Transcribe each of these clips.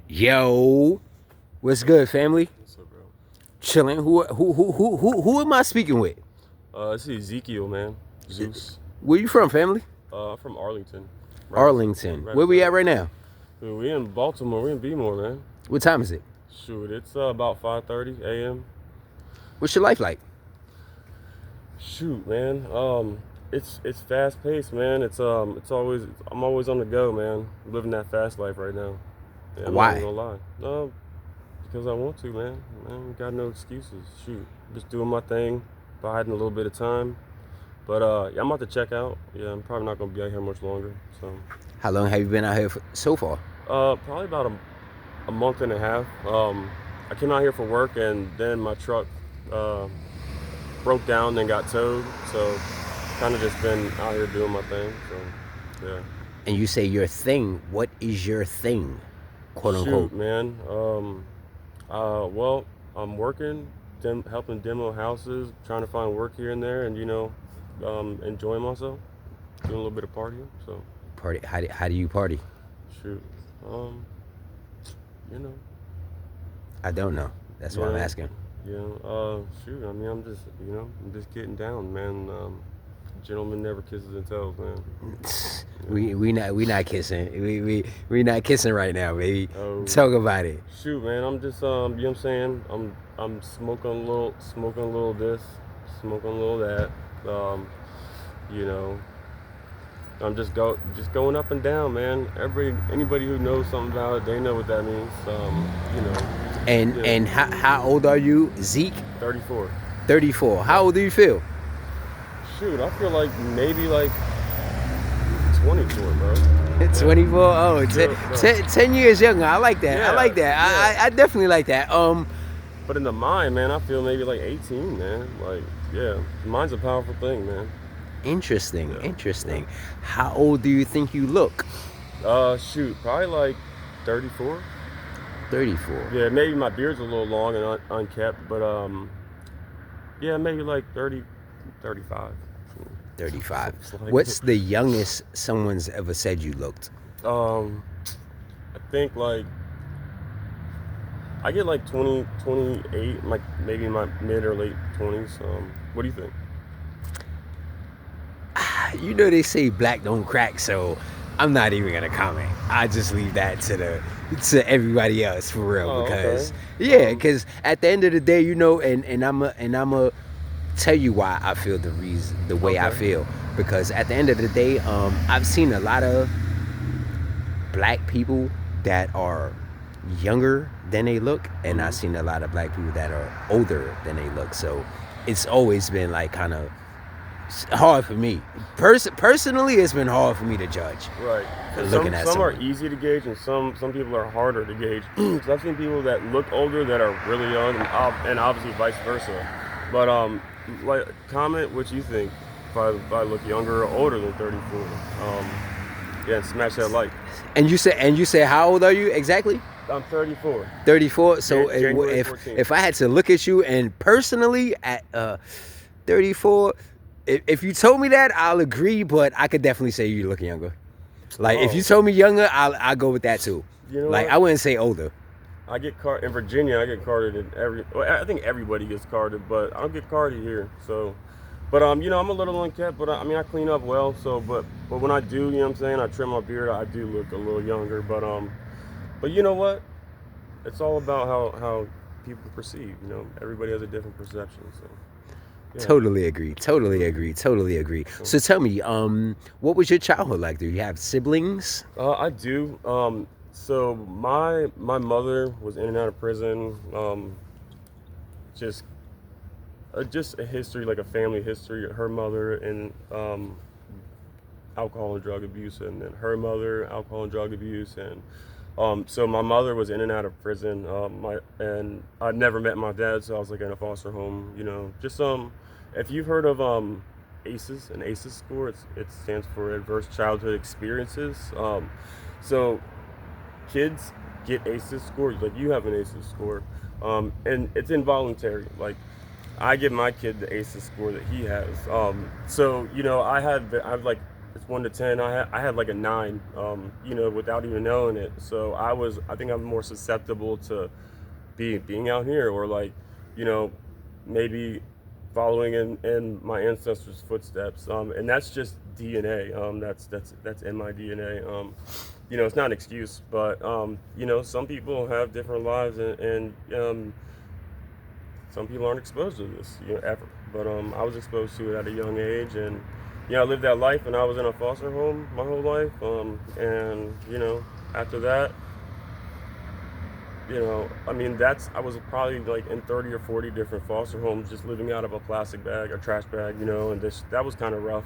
Yo, what's good, family? What's up, bro? Chilling. Who am I speaking with? This is Ezekiel, man. Zeus. Where you from, family? From Arlington. Arlington. Right Where we beside at you. right now? Dude, we in Baltimore. We in Baltimore, man. What time is it? Shoot, it's about 5:30 a.m. What's your life like? Shoot, man. It's fast paced, man. It's always I'm always on the go, man. I'm living that fast life right now. Yeah, I'm not even Why? gonna lie. No, because I want to, man. Man, got no excuses. Shoot, just doing my thing, biding a little bit of time. But yeah, I'm about to check out. Yeah, I'm probably not gonna be out here much longer. So, How long have you been out here so far? probably about a month and a half. I came out here for work, and then my truck uh, broke down and got towed. So, kind of just been out here doing my thing. So, yeah. And you say your thing. What is your thing, quote unquote? Shoot, man. Well, I'm working, helping demo houses, trying to find work here and there, and enjoying myself, doing a little bit of partying. So, Party? How do you party? shoot. Um, you know, I don't know. That's why I'm yeah, asking. yeah. Shoot. I mean, I'm just getting down, man. Gentleman never kisses and tells, man. Yeah. We not kissing. We not kissing right now, baby. Oh, Talk about it. shoot, man. I'm just you know what I'm saying. I'm smoking a little this, smoking a little that. You know, I'm just going up and down, man. Anybody who knows something about it, they know what that means. You know, yeah. And how old are you, Zeke? 34. 34. Yeah. How old do you feel? Shoot, I feel like maybe like 24, bro. Yeah. 24. Oh, Sure, bro. 10 years younger. I like that. I Yeah, like that. yeah. I definitely like that. But in the mind, man, I feel maybe like 18, man. Like, yeah, mind's a powerful thing, man. Interesting. Yeah, yeah. Interesting. How old do you think you look? Shoot, probably like 34. 34. Yeah, maybe my beard's a little long and unkept, but yeah, maybe like 30, 35. 35. Something like What's the youngest someone's ever said you looked? um, I think like I get like 20, 28, like maybe in my mid or late 20s. What do you think? You know they say black don't crack, so I'm not even gonna comment. I just leave that to everybody else for real Oh, okay. because yeah, Um, because at the end of the day, and I'm a tell you why I feel the way I okay. feel because at the end of the day, I've seen a lot of black people that are younger than they look, and I've Mm-hmm. seen a lot of black people that are older than they look. So it's always been like kind of hard for me. Personally, it's been hard for me to judge Right. Because looking at some are someone. easy to gauge, and some people are harder to gauge. Because I've seen people that look older that are really young, and obviously vice versa. But like, comment what you think if I look younger or older than 34. Yeah, and smash that like. And you say how old are you exactly? I'm 34. 34. So January if 14th. if I had to look at you and personally at 34, if you told me that, I'll agree, but I could definitely say you look younger. Like if you Oh, told me younger, I'll go with that too. you know Like what? I wouldn't say older. I get card in Virginia. I get carded in every. Well, I think everybody gets carded, but I don't get carded here. So, but I'm a little unkept, but I mean, I clean up well. So, but when I do, you know what I'm saying, I trim my beard. I do look a little younger. But you know what? It's all about how people perceive. You know, everybody has a different perception. So, yeah. Totally agree. Totally Hmm. agree. Totally agree. So, So tell me, what was your childhood like? Do you have siblings? I do. So my mother was in and out of prison. Just just a history, like a family history. Her mother and alcohol and drug abuse, and then her mother alcohol and drug abuse, and so my mother was in and out of prison. And I never met my dad, so I was like in a foster home. You know, just if you've heard of ACEs, an ACEs score, it stands for Adverse Childhood Experiences. So kids get ACEs scores, like you have an ACEs score, and it's involuntary. Like I give my kid the ACEs score that he has. So I have like it's 1 to 10. I had like a 9, without even knowing it. So I think I'm more susceptible to being out here, or like, you know, maybe following in my ancestors' footsteps. And that's just DNA. That's in my DNA. It's not an excuse, but some people have different lives, and some people aren't exposed to this, ever. But I was exposed to it at a young age, and I lived that life, and I was in a foster home my whole life. And after that, I mean, I was probably like in 30 or 40 different foster homes, just living out of a plastic bag or trash bag, and that was kind of rough.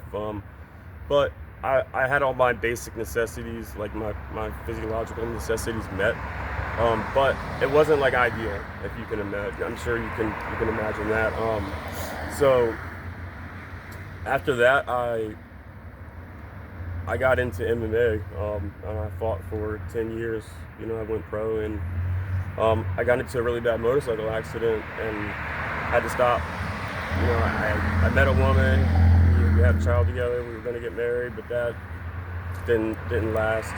But I had all my basic necessities, like my physiological necessities met. But it wasn't like ideal, if you can imagine. I'm sure you can imagine that. So after that, I got into MMA, and I fought for 10 years. I went pro, and I got into a really bad motorcycle accident and had to stop. I met a woman. We had a child together. We were going to get married, but that didn't last,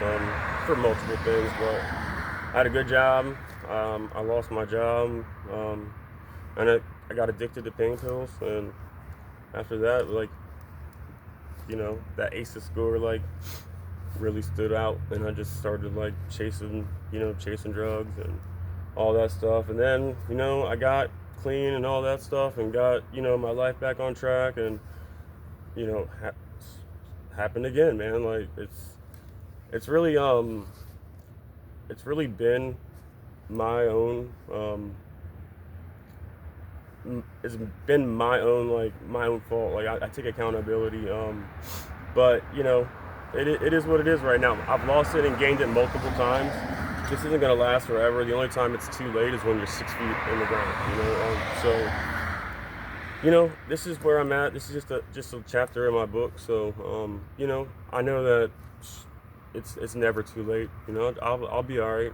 for multiple things. But I had a good job. I lost my job, and I got addicted to pain pills. And after that, like, that ACEs score, like, really stood out, and I just started like chasing drugs and all that stuff. And then I got clean and all that stuff, and got my life back on track, and happened again, man. Like, it's really been my own it's been my own fault. Like, I take accountability, but it is what it is right now. I've lost it and gained it multiple times. This isn't gonna last forever. The only time it's too late is when you're 6 feet in the ground. So this is where I'm at. This is just a chapter in my book. So I know that it's never too late. I'll be all right.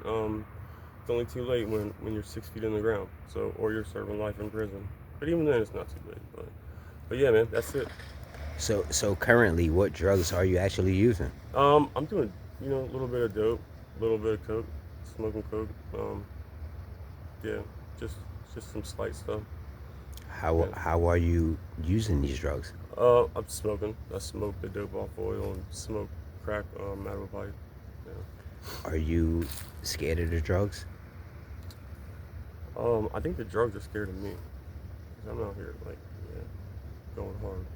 It's only too late when you're 6 feet in the ground. So, or you're serving life in prison. But even then, it's not too late. But yeah, man, that's it. So currently, what drugs are you actually using? I'm doing a little bit of dope, a little bit of coke, smoking coke. Yeah, just some slight stuff. Yeah. How are you using these drugs? I'm smoking. I smoke the dope off oil and smoke crack out of a pipe. Yeah. Are you scared of the drugs? I think the drugs are scared of me. 'Cause I'm out here like, yeah, going hard.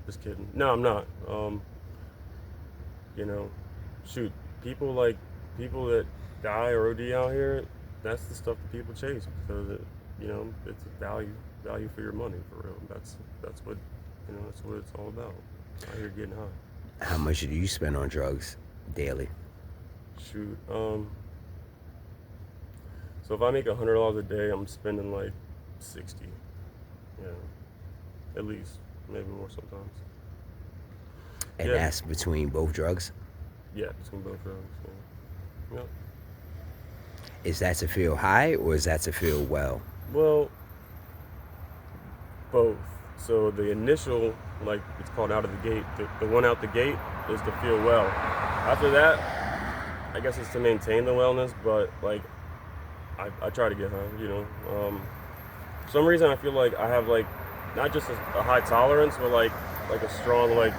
Just kidding. No, I'm not. You know, shoot, people that die or OD out here. That's the stuff that people chase because it's value for your money, for real. That's what that's what it's all about. Out here getting high. How much do you spend on drugs daily? Shoot. So if I make $100 a day, I'm spending like 60. Yeah, at least, maybe more sometimes. And Yeah, that's between both drugs? yeah, between both drugs. Yeah. Yep. Is that to feel high or is that to feel well? Well, both. So the initial, like it's called out of the gate. The one out the gate is to feel well. After that, I guess it's to maintain the wellness. But like I try to get high. For some reason I feel like I have like not just a high tolerance, but like a strong like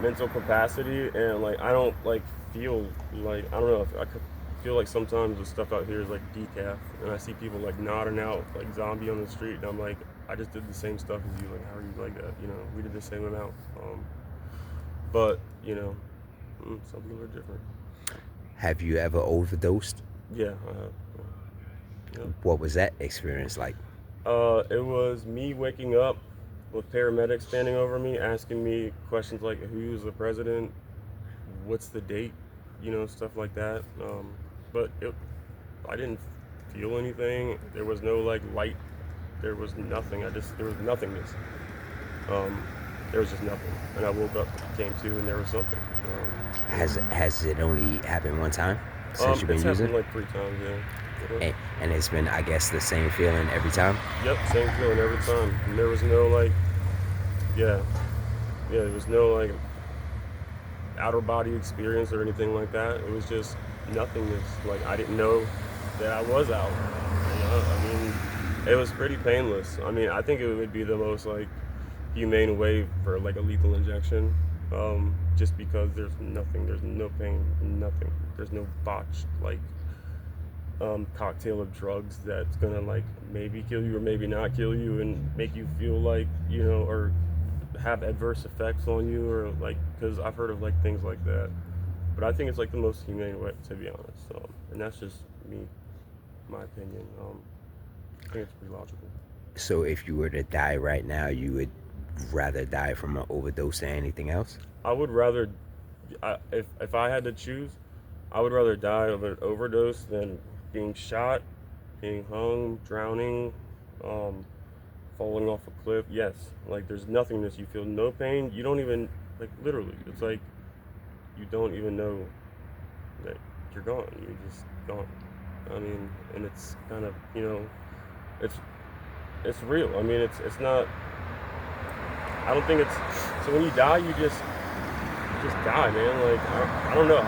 mental capacity, and like I don't like feel like I don't know if I could feel like sometimes the stuff out here is like decaf, and I see people like nodding out like zombie on the street, and I'm like, I just did the same stuff as you. Like, how are you like that? We did the same amount. But some people are different. Have you ever overdosed? Yeah, I have. Yeah. What was that experience like? It was me waking up with paramedics standing over me, asking me questions like, "Who's the president? What's the date?" Stuff like that. But I didn't feel anything. There was no like light. There was nothing. There was nothingness. There was just nothing. And I woke up, came to, and there was something. Has it only happened one time since you've been It's using? happened like 3 times. Yeah. And it's been, I guess, the same feeling every time? Yep, same feeling every time. And there was no like, yeah, there was no like outer body experience or anything like that. It was just nothingness. Like I didn't know that I was out. I mean, it was pretty painless. I mean, I think it would be the most like humane way for like a lethal injection. Just because there's nothing, there's no pain, nothing. There's no botched like cocktail of drugs that's gonna like maybe kill you or maybe not kill you and make you feel like or have adverse effects on you or like because I've heard of like things like that. But I think it's like the most humane way to be honest. And that's just me, my opinion. I think it's pretty logical. So if you were to die right now, you would rather die from an overdose than anything else? I would rather, if I had to choose, I would rather die of an overdose than being shot, being hung, drowning, um, falling off a cliff. Yes, like there's nothingness. You feel no pain. You don't even like literally. It's like you don't even know that you're gone. You're just gone. I mean, and it's kind of it's it's real. I mean, it's not. I don't think it's so when you die, you just die, man. Like I don't know.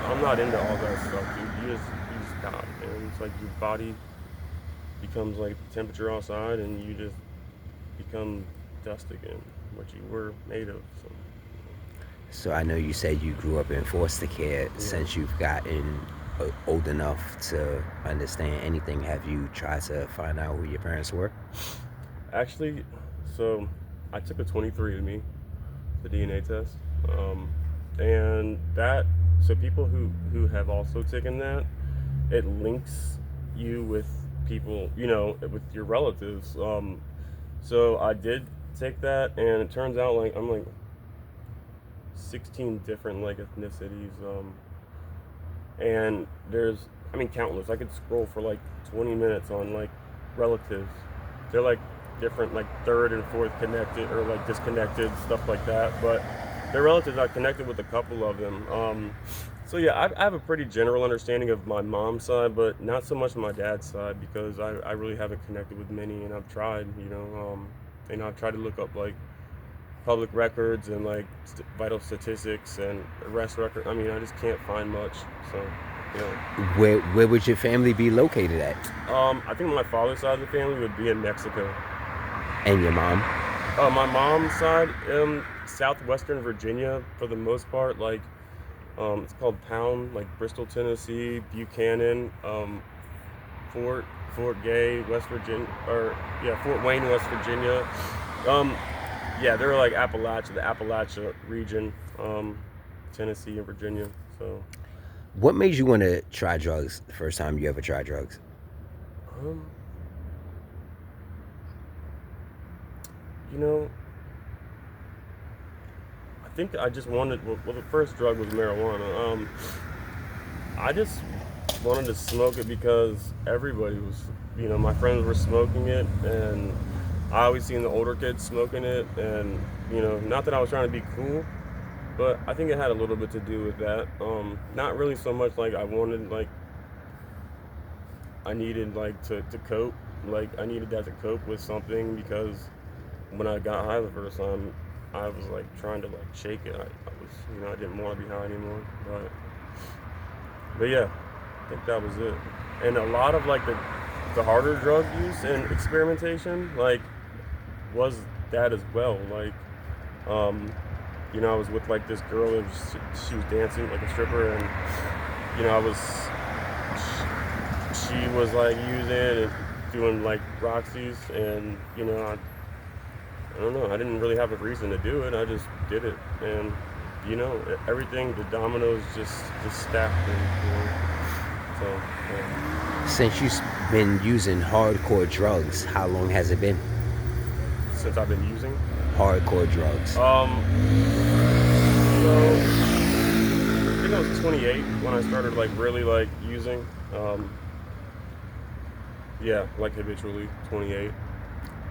I'm not into all that stuff, dude. You just die, man. It's like your body becomes like the temperature outside, and you just become dust again, what you were made of. So So I know you said you grew up in foster care. yeah, Since you've gotten old enough to understand anything, have you tried to find out who your parents were? actually, so I took a 23andMe, the DNA test, um, and that so people who have also taken that, it links you with people, with your relatives. So I did take that, and it turns out like I'm like 16 different like ethnicities, and there's I mean countless. I could scroll for like 20 minutes on like relatives. They're like different, like third and fourth connected or like disconnected stuff like that, but they're relatives. I connected with a couple of them. So yeah, I have a pretty general understanding of my mom's side, but not so much my dad's side because I really haven't connected with many, and I've tried, I've tried to look up like public records and like vital statistics and arrest record. I mean, I just can't find much. So, you know, Where would your family be located at? I think my father's side of the family would be in Mexico. And your mom? My mom's side, southwestern Virginia for the most part. Like, it's called Pound, like Bristol, Tennessee, Buchanan, Fort Fort Gay, West Virginia, or yeah, Fort Wayne, West Virginia. Um, yeah, they're like Appalachia, the Appalachia region, Tennessee and Virginia. So, What made you want to try drugs the first time you ever tried drugs? um, you know, I think I just wanted. Well, the first drug was marijuana. I just wanted to smoke it because everybody was, my friends were smoking it, and I always seen the older kids smoking it, and not that I was trying to be cool, but I think it had a little bit to do with that. Not really so much like I wanted, like I needed like to cope, like I needed that to cope with something because when I got high the first time, I was like trying to like shake it. I was, I didn't want to be high anymore, but yeah, I think that was it. And a lot of like the harder drug use and experimentation, like was that as well. Like, um, I was with like this girl that she was dancing like a stripper, and I was she was like using it and doing like Roxy's, and I don't know. I didn't really have a reason to do it. I just did it, and everything, the dominoes just stacked, and so yeah. Since you've been using hardcore drugs, how long has it been? Since I've been using, Hardcore drugs. so I think I was 28 when I started like really like using. Yeah, like habitually 28.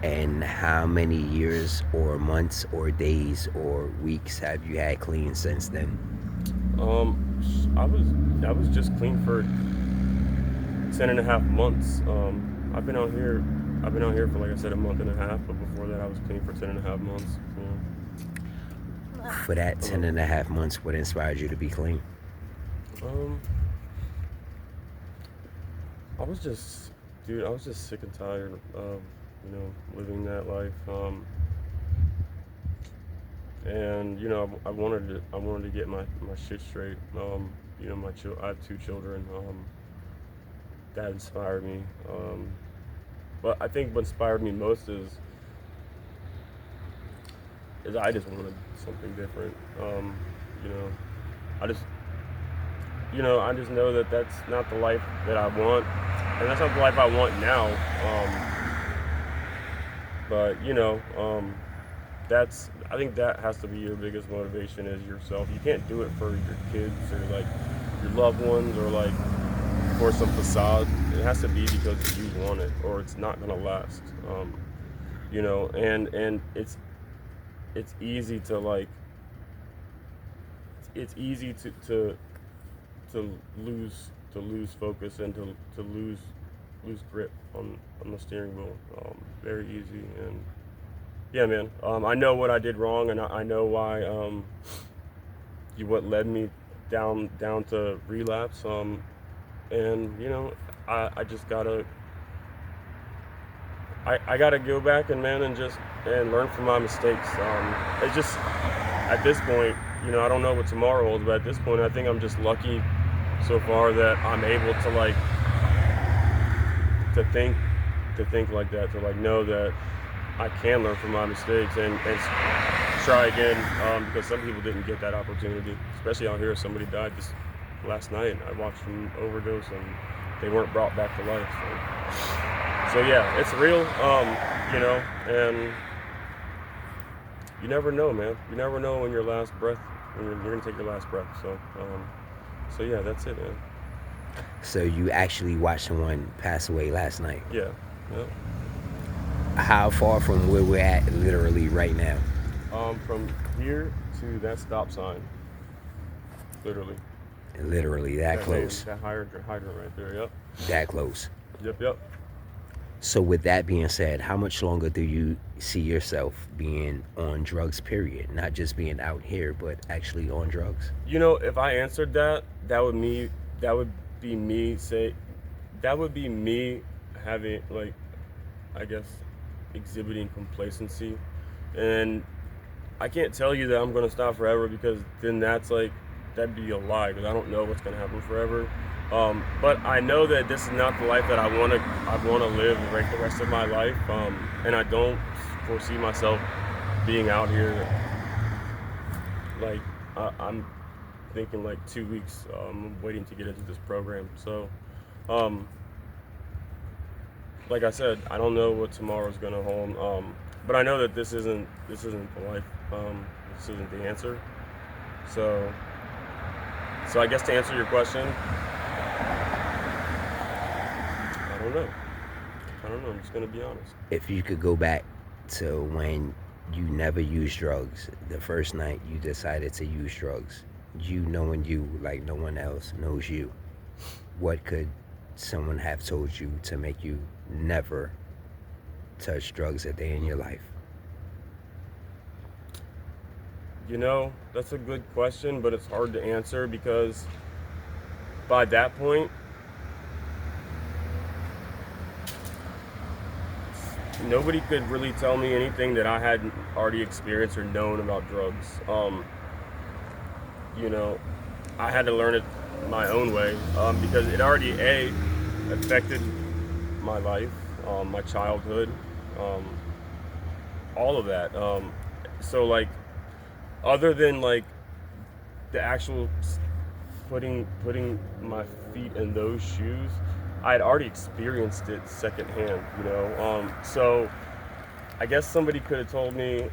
And how many years or months or days or weeks have you had clean since then? I was just clean for 10 and a half months. I've been out here for like I said a month and a half, but before that I was clean for 10 and a half months. For that ten Hello. and a half months, what inspired you to be clean? Um, I was just, dude, I was just sick and tired of, living that life. And I wanted to get my shit straight. I have two children. That inspired me. But I think what inspired me most is I just wanted something different. You know, I just I just know that that's not the life that I want, and that's not the life I want now. But that's I think that has to be your biggest motivation is yourself. You can't do it for your kids or like your loved ones or like for some facade. It has to be because you want it, or it's not gonna last. And it's easy to like it's easy to lose focus and to lose grip on the steering wheel. Very easy. And yeah, man. I know what I did wrong, and I know why what led me down to relapse. And I just I gotta go back and man and learn from my mistakes. It's just at this point, I don't know what tomorrow holds, but at this point, I think I'm just lucky so far that I'm able to like to think like that, to like know that I can learn from my mistakes and try again. Because some people didn't get that opportunity, especially out here. Somebody died this last night. I watched them overdose and they weren't brought back to life. So yeah, it's real. And you never know, man. You never know when your last breath, when you're gonna take your last breath. So yeah, that's it, man. So you actually watched someone pass away last night. Yeah, yeah. How far from where we're at, literally right now? From here to that stop sign, literally. Literally that That main, close. that hydrant right there. Yep, That close. yep, yep. So with that being said, how much longer do you see yourself being on drugs? Period. Not just being out here, but actually on drugs. If I answered that, that would be me say, that would be me having like, I guess, exhibiting complacency, and I can't tell you that I'm gonna stop forever because then that's like that'd be a lie because I don't know what's gonna happen forever. But I know that this is not the life that I wanna live the rest of my life. And I don't foresee myself being out here like I'm thinking like 2 weeks. I'm waiting to get into this program. So, um, like I said, I don't know what tomorrow's gonna hold. But I know that this isn't the life. This isn't the answer. So, I guess to answer your question, I don't know. I don't know. I'm just gonna be honest. If you could go back to when you never used drugs, the first night you decided to use drugs, you knowing you like no one else knows you, what could someone have told you to make you never touch drugs a day in your life? That's a good question, but it's hard to answer because by that point, nobody could really tell me anything that I hadn't already experienced or known about drugs. You know, I had to learn it my own way because it already affected my life, my childhood, um, all of that. So like, other than like the actual putting my feet in those shoes, I had already experienced it secondhand. So I guess somebody could have told me.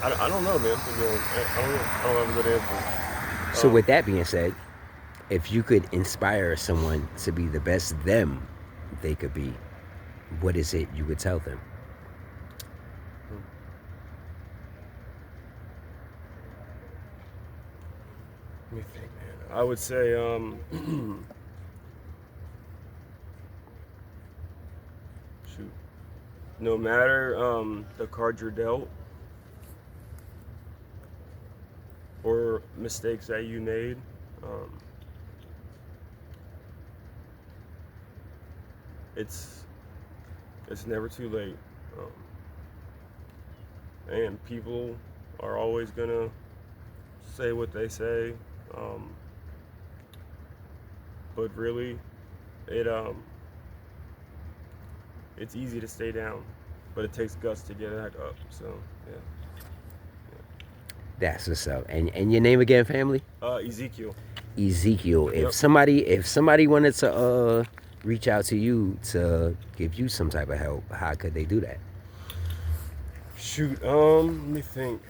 I don't know, man. I don't have a good answer. So with that being said, if you could inspire someone to be the best them they could be, what is it you would tell them? Let me think, man. I would say, shoot. no matter the card you're dealt or mistakes that you made, um, it's it's never too late. And people are always gonna say what they say, um, but really, it it's easy to stay down, but it takes guts to get back up. So yeah, That's what's up. And your name again, family? Ezekiel. Ezekiel. Yep. If somebody wanted to reach out to you to give you some type of help, how could they do that? Shoot. Let me think.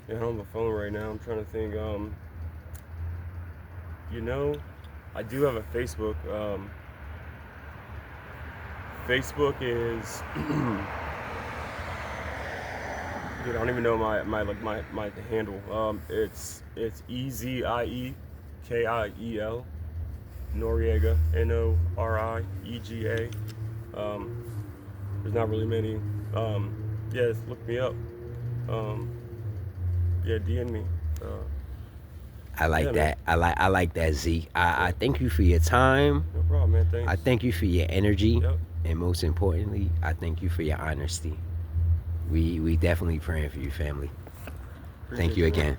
Yeah, I'm on the phone right now. I'm trying to think. You know, I do have a Facebook. Facebook is dude, I don't even know my handle. It's EZIEKIEL Noriega NORIEGA. Um, there's not really many. Yeah, just look me up. Um, yeah, DM me. I Yeah, like man. that. I like that, Zeke. Yeah, I thank you for your time. no problem, man. I Thanks. thank you for your energy, Yep. and most importantly, I thank you for your honesty. We definitely praying for you, family. Thank Appreciate you you, man. again.